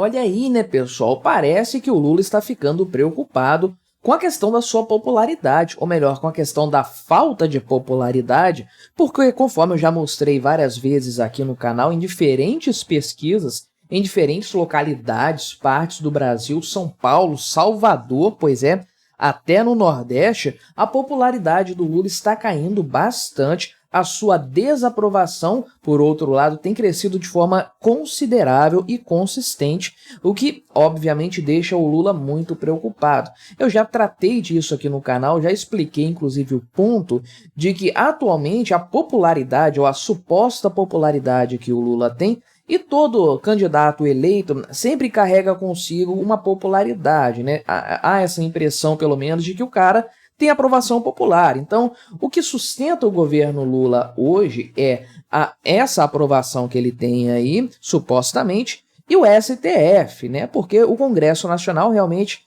Olha aí, né, pessoal? Parece que o Lula está ficando preocupado com a questão da sua popularidade, ou melhor, com a questão da falta de popularidade, porque, conforme eu já mostrei várias vezes aqui no canal, em diferentes pesquisas, em diferentes localidades, partes do Brasil, São Paulo, Salvador, pois é, até no Nordeste, a popularidade do Lula está caindo bastante. A sua desaprovação, por outro lado, tem crescido de forma considerável e consistente, o que, obviamente, deixa o Lula muito preocupado. Eu já tratei disso aqui no canal, já expliquei, inclusive, o ponto de que, atualmente, a popularidade, ou a suposta popularidade que o Lula tem, e todo candidato eleito sempre carrega consigo uma popularidade, né? Há essa impressão, pelo menos, de que o cara tem aprovação popular. Então, o que sustenta o governo Lula hoje é essa aprovação que ele tem aí, supostamente, e o STF, né? Porque o Congresso Nacional realmente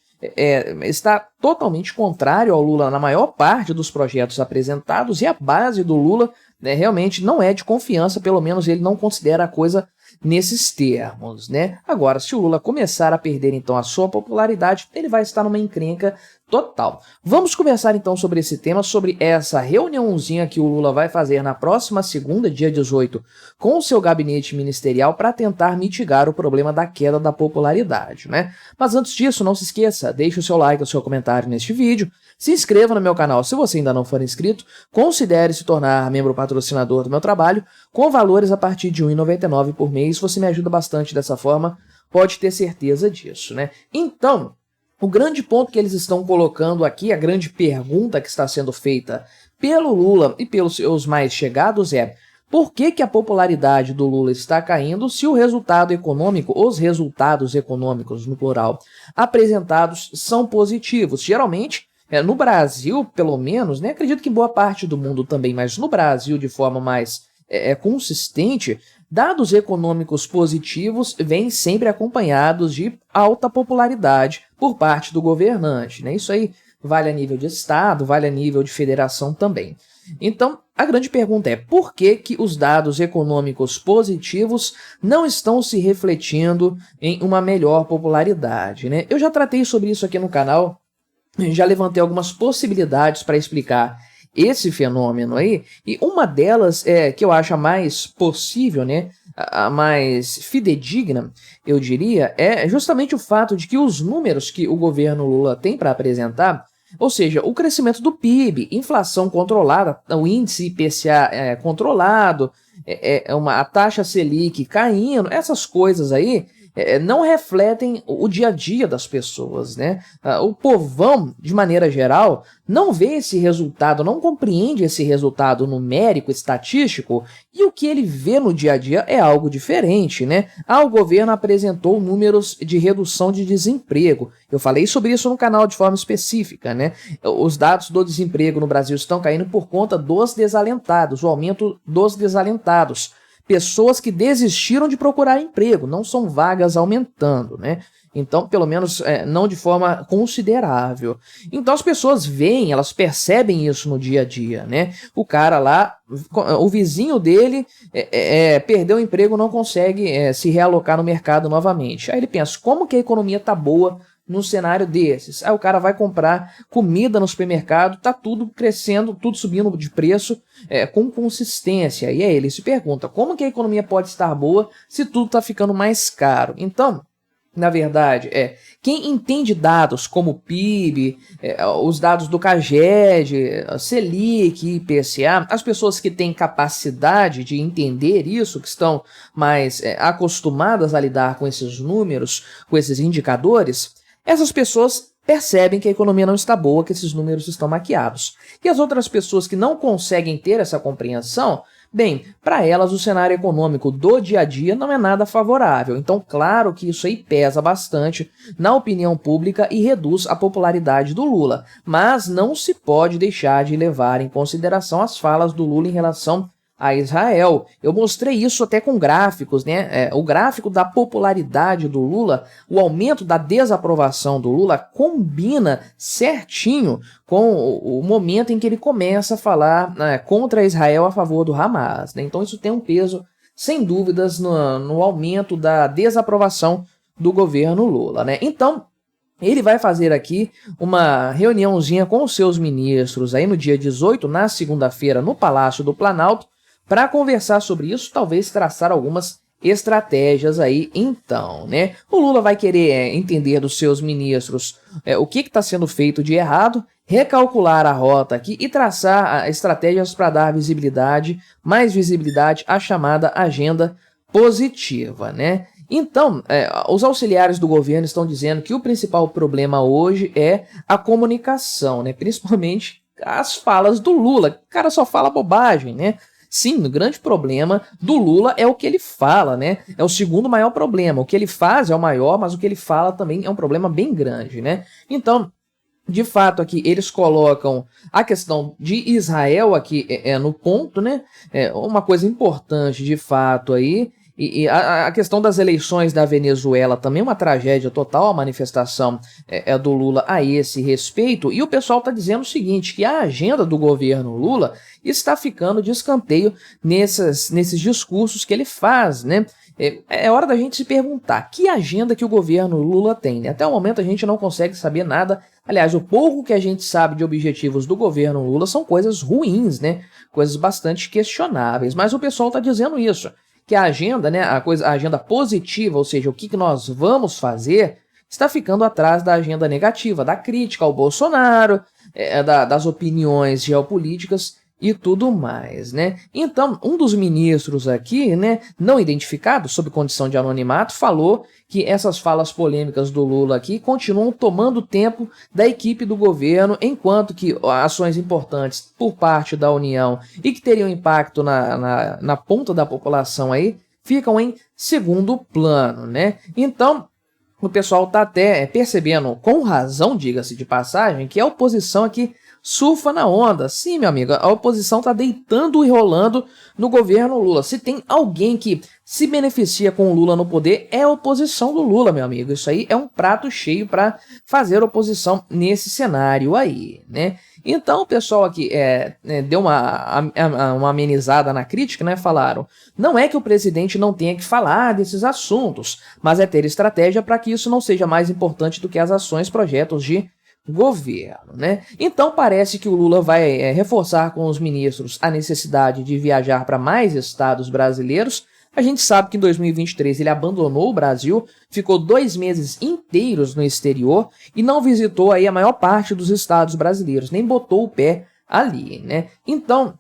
está totalmente contrário ao Lula na maior parte dos projetos apresentados, e a base do Lula, né, realmente não é de confiança, pelo menos ele não considera a coisa nesses termos, né? Agora, se o Lula começar a perder, então, a sua popularidade, ele vai estar numa encrenca total. Vamos conversar, então, sobre esse tema, sobre essa reuniãozinha que o Lula vai fazer na próxima segunda, dia 18, com o seu gabinete ministerial para tentar mitigar o problema da queda da popularidade, né? Mas antes disso, não se esqueça, deixe o seu like, o seu comentário neste vídeo, se inscreva no meu canal se você ainda não for inscrito, considere se tornar membro patrocinador do meu trabalho, com valores a partir de R$ 1,99 por mês, você me ajuda bastante dessa forma, pode ter certeza disso, né? Então, o grande ponto que eles estão colocando aqui, a grande pergunta que está sendo feita pelo Lula e pelos seus mais chegados é: por que a popularidade do Lula está caindo se o resultado econômico, os resultados econômicos, no plural, apresentados são positivos? Geralmente, no Brasil, pelo menos, né, acredito que em boa parte do mundo também, mas no Brasil de forma mais consistente, dados econômicos positivos vêm sempre acompanhados de alta popularidade por parte do governante, né? Isso aí vale a nível de estado, vale a nível de federação também. Então, a grande pergunta é: por que os dados econômicos positivos não estão se refletindo em uma melhor popularidade, né? Eu já tratei sobre isso aqui no canal, já levantei algumas possibilidades para explicar esse fenômeno aí, e uma delas que eu acho a mais possível, né, a mais fidedigna, eu diria, é justamente o fato de que os números que o governo Lula tem para apresentar, ou seja, o crescimento do PIB, inflação controlada, o índice IPCA controlado, a taxa Selic caindo, essas coisas aí, não refletem o dia a dia das pessoas, né? O povão, de maneira geral, não vê esse resultado, não compreende esse resultado numérico, estatístico, e o que ele vê no dia a dia é algo diferente, né? O governo apresentou números de redução de desemprego. Eu falei sobre isso no canal de forma específica, né? Os dados do desemprego no Brasil estão caindo por conta dos desalentados, o aumento dos desalentados. Pessoas que desistiram de procurar emprego, não são vagas aumentando, né? Então, pelo menos, não de forma considerável. Então, as pessoas veem, elas percebem isso no dia a dia, né? O cara lá, o vizinho dele perdeu o emprego, não consegue se realocar no mercado novamente. Aí ele pensa: como que a economia tá boa num cenário desses? Aí o cara vai comprar comida no supermercado, tá tudo crescendo, tudo subindo de preço com consistência. E aí ele se pergunta: como que a economia pode estar boa se tudo tá ficando mais caro? Então, na verdade, quem entende dados como PIB, os dados do CAGED, Selic, IPCA, as pessoas que têm capacidade de entender isso, que estão mais acostumadas a lidar com esses números, com esses indicadores, essas pessoas percebem que a economia não está boa, que esses números estão maquiados. E as outras pessoas que não conseguem ter essa compreensão, bem, para elas o cenário econômico do dia a dia não é nada favorável. Então, claro que isso aí pesa bastante na opinião pública e reduz a popularidade do Lula. Mas não se pode deixar de levar em consideração as falas do Lula em relação a Israel. Eu mostrei isso até com gráficos, né? O gráfico da popularidade do Lula, o aumento da desaprovação do Lula combina certinho com o momento em que ele começa a falar contra Israel a favor do Hamas, né? Então isso tem um peso, sem dúvidas, no aumento da desaprovação do governo Lula, né? Então, ele vai fazer aqui uma reuniãozinha com os seus ministros aí no dia 18, na segunda-feira, no Palácio do Planalto, para conversar sobre isso, talvez traçar algumas estratégias aí, então, né? O Lula vai querer entender dos seus ministros o que está sendo feito de errado, recalcular a rota aqui e traçar estratégias para dar visibilidade, mais visibilidade à chamada agenda positiva, né? Então, os auxiliares do governo estão dizendo que o principal problema hoje é a comunicação, né? Principalmente as falas do Lula. O cara só fala bobagem, né? Sim, o grande problema do Lula é o que ele fala, né? É o segundo maior problema. O que ele faz é o maior, mas o que ele fala também é um problema bem grande, né? Então, de fato, aqui eles colocam a questão de Israel aqui no ponto, né? Uma coisa importante, de fato, aí. E a questão das eleições da Venezuela também é uma tragédia total, a manifestação do Lula a esse respeito. E o pessoal está dizendo o seguinte, que a agenda do governo Lula está ficando de escanteio nesses discursos que ele faz, né? É hora da gente se perguntar, que agenda que o governo Lula tem, né? Até o momento a gente não consegue saber nada. Aliás, o pouco que a gente sabe de objetivos do governo Lula são coisas ruins, né? Coisas bastante questionáveis, mas o pessoal está dizendo isso, que a agenda, né, a agenda positiva, ou seja, o que nós vamos fazer, está ficando atrás da agenda negativa, da crítica ao Bolsonaro, das opiniões geopolíticas e tudo mais, né? Então, um dos ministros aqui, né, não identificado, sob condição de anonimato, falou que essas falas polêmicas do Lula aqui continuam tomando tempo da equipe do governo, enquanto que ações importantes por parte da União e que teriam impacto na ponta da população aí, ficam em segundo plano, né? Então, o pessoal está até percebendo, com razão, diga-se de passagem, que a oposição aqui surfa na onda. Sim, meu amigo, a oposição está deitando e rolando no governo Lula. Se tem alguém que se beneficia com o Lula no poder, é a oposição do Lula, meu amigo. Isso aí é um prato cheio para fazer oposição nesse cenário aí, né? Então o pessoal aqui deu uma amenizada na crítica, né? Falaram, não é que o presidente não tenha que falar desses assuntos, mas é ter estratégia para que isso não seja mais importante do que as ações, projetos de governo, né? Então parece que o Lula vai reforçar com os ministros a necessidade de viajar para mais estados brasileiros. A gente sabe que em 2023 ele abandonou o Brasil, ficou 2 meses inteiros no exterior e não visitou aí a maior parte dos estados brasileiros, nem botou o pé ali, né? Então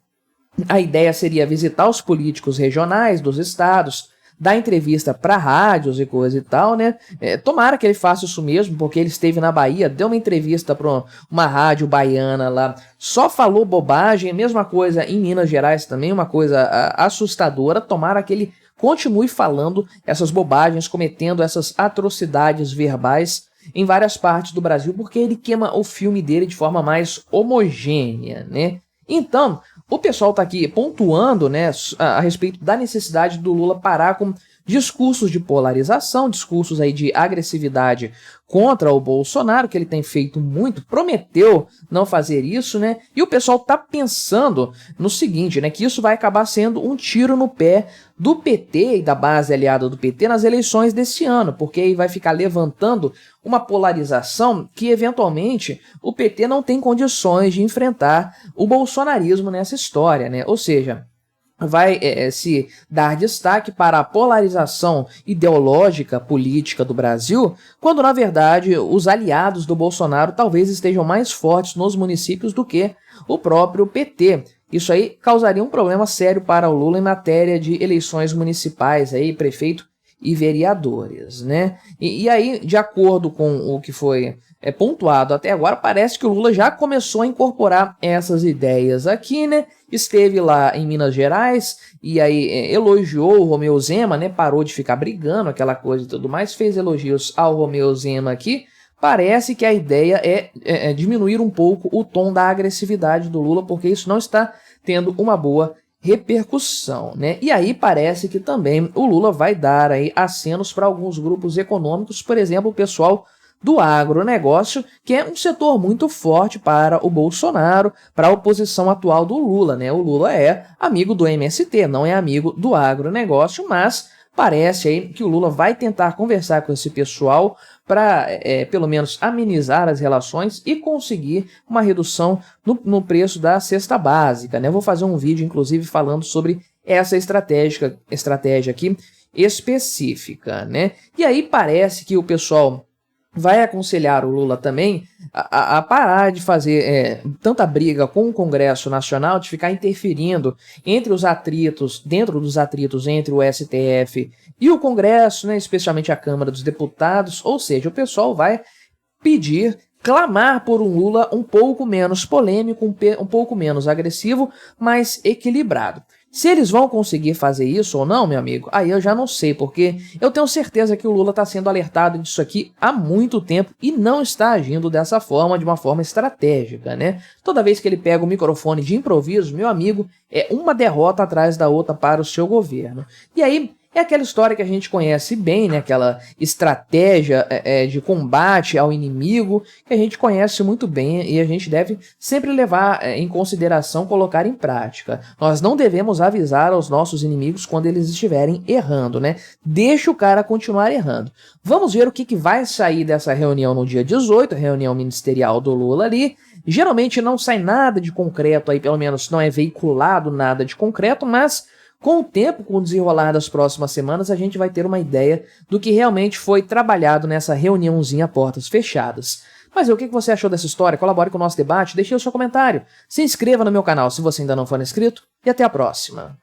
a ideia seria visitar os políticos regionais dos estados, dar entrevista para rádios e coisa e tal, né? Tomara que ele faça isso mesmo, porque ele esteve na Bahia, deu uma entrevista para uma rádio baiana lá, só falou bobagem, mesma coisa em Minas Gerais também, uma coisa assustadora. Tomara que ele continue falando essas bobagens, cometendo essas atrocidades verbais em várias partes do Brasil, porque ele queima o filme dele de forma mais homogênea, né? Então, o pessoal está aqui pontuando, né, a respeito da necessidade do Lula parar com discursos de polarização, discursos aí de agressividade contra o Bolsonaro, que ele tem feito muito, prometeu não fazer isso, né? E o pessoal tá pensando no seguinte, né, que isso vai acabar sendo um tiro no pé do PT e da base aliada do PT nas eleições desse ano, porque aí vai ficar levantando uma polarização que eventualmente o PT não tem condições de enfrentar o bolsonarismo nessa história, né? Ou seja, vai se dar destaque para a polarização ideológica política do Brasil, quando na verdade os aliados do Bolsonaro talvez estejam mais fortes nos municípios do que o próprio PT. Isso aí causaria um problema sério para o Lula em matéria de eleições municipais, aí, prefeito e vereadores, né? E aí, de acordo com o que foi pontuado até agora, parece que o Lula já começou a incorporar essas ideias aqui, né? Esteve lá em Minas Gerais e aí elogiou o Romeu Zema, né? Parou de ficar brigando, aquela coisa e tudo mais, fez elogios ao Romeu Zema aqui. Parece que a ideia é diminuir um pouco o tom da agressividade do Lula, porque isso não está tendo uma boa repercussão, né? E aí parece que também o Lula vai dar aí acenos para alguns grupos econômicos, por exemplo, o pessoal do agronegócio, que é um setor muito forte para o Bolsonaro, para a oposição atual do Lula, né? O Lula é amigo do MST, não é amigo do agronegócio, mas Parece aí que o Lula vai tentar conversar com esse pessoal para, pelo menos, amenizar as relações e conseguir uma redução no preço da cesta básica, né? Eu vou fazer um vídeo, inclusive, falando sobre essa estratégia aqui específica, né? E aí parece que o pessoal vai aconselhar o Lula também a parar de fazer tanta briga com o Congresso Nacional, de ficar interferindo entre os atritos, dentro dos atritos entre o STF e o Congresso, né, especialmente a Câmara dos Deputados, ou seja, o pessoal vai clamar por um Lula um pouco menos polêmico, um pouco menos agressivo, mas equilibrado. Se eles vão conseguir fazer isso ou não, meu amigo, aí eu já não sei, porque eu tenho certeza que o Lula está sendo alertado disso aqui há muito tempo e não está agindo dessa forma, de uma forma estratégica, né? Toda vez que ele pega o microfone de improviso, meu amigo, é uma derrota atrás da outra para o seu governo. E aí, é aquela história que a gente conhece bem, né? Aquela estratégia de combate ao inimigo que a gente conhece muito bem e a gente deve sempre levar em consideração, colocar em prática. Nós não devemos avisar aos nossos inimigos quando eles estiverem errando, né? Deixa o cara continuar errando. Vamos ver o que vai sair dessa reunião no dia 18, a reunião ministerial do Lula ali. Geralmente não sai nada de concreto aí, pelo menos não é veiculado nada de concreto, mas com o tempo, com o desenrolar das próximas semanas, a gente vai ter uma ideia do que realmente foi trabalhado nessa reuniãozinha a portas fechadas. Mas o que você achou dessa história? Colabore com o nosso debate, deixe o seu comentário, se inscreva no meu canal se você ainda não for inscrito e até a próxima.